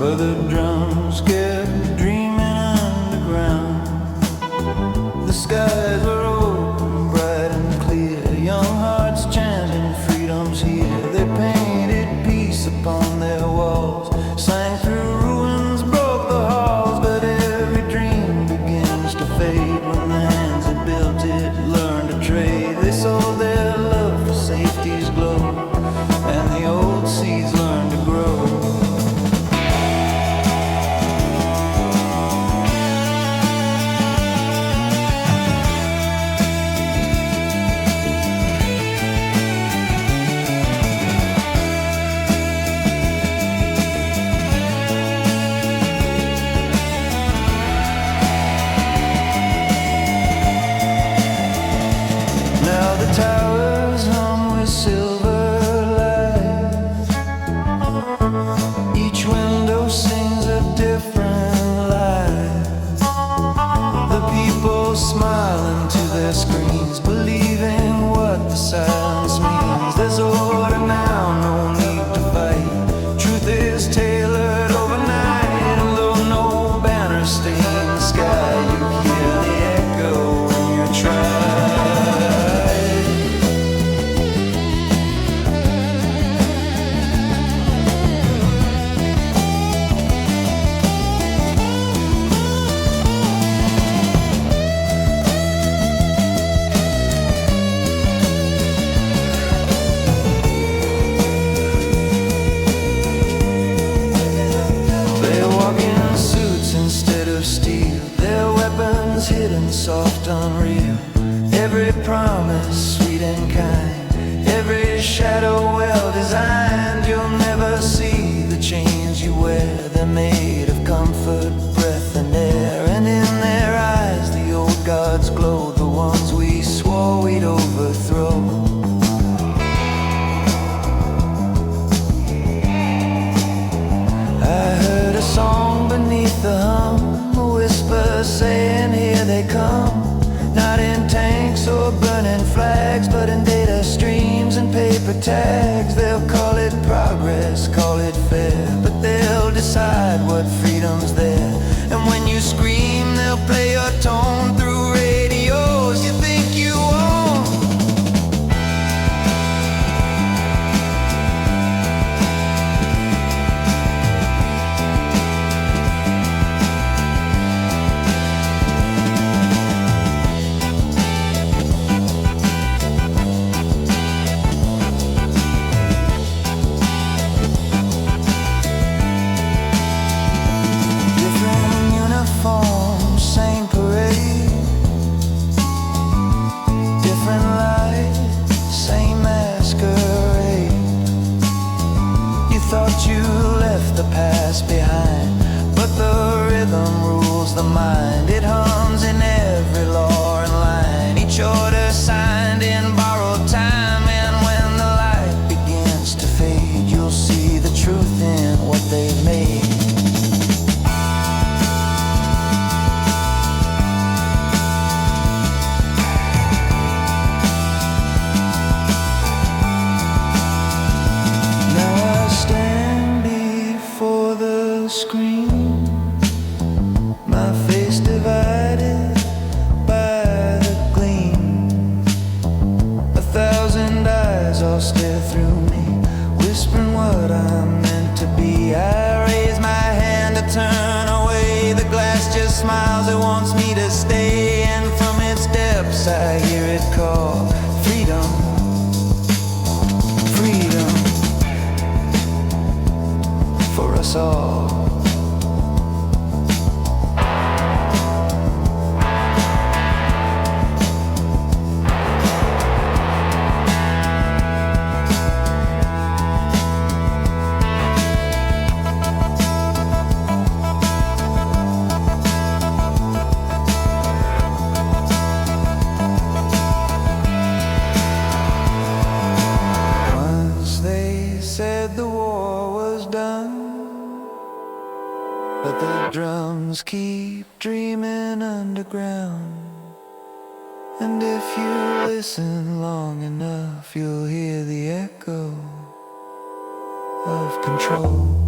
where the drums kept dreaming underground. The skies were open, bright and clear, young hearts chanting freedom's here. They painted peace upon their walls, sang through ruins, broke the halls. But every dream begins to fade when the hands that built it learn to trade. They sold their love for safety's glow, and the old seeds learn to grow. Now the towers hum with silver lights, each window sings a different life. The people smile into their screens, believing what the silence means. There's order now, no need to fight. Truth is tailored overnight, and though no banners stain the sky, you hear the echo when you're tried. Instead of steel, their weapons hidden, soft, unreal. Every promise sweet and kind, every shadow well designed. You'll never see the chains you wear, they're made of comfort, breath and air. And in their eyes the old gods glow, the ones we swore we'd overthrow. I heard a song beneath the hum, a whisper saying here they come. Not in tanks or burning flags, but in data streams and paper tags. They'll call it progress, call it fair, but they'll decide what freedom's there. And when you scream, they'll play your tone through radios you think you own. Same parade, different light, same masquerade. You thought you left the past behind, but the rhythm rules the mind. It hums in every law and line, each order signed in borrowed time. And when the light begins to fade, you'll see the truth in what they've made. Screen, my face divided by the gleam. 1,000 eyes all stare through me, whispering what I'm meant to be. I raise my hand to turn away, the glass just smiles, it wants me to stay. And from its depths I hear it call, freedom, freedom, for us all. But the drums keep dreaming underground, and if you listen long enough, you'll hear the echo of control.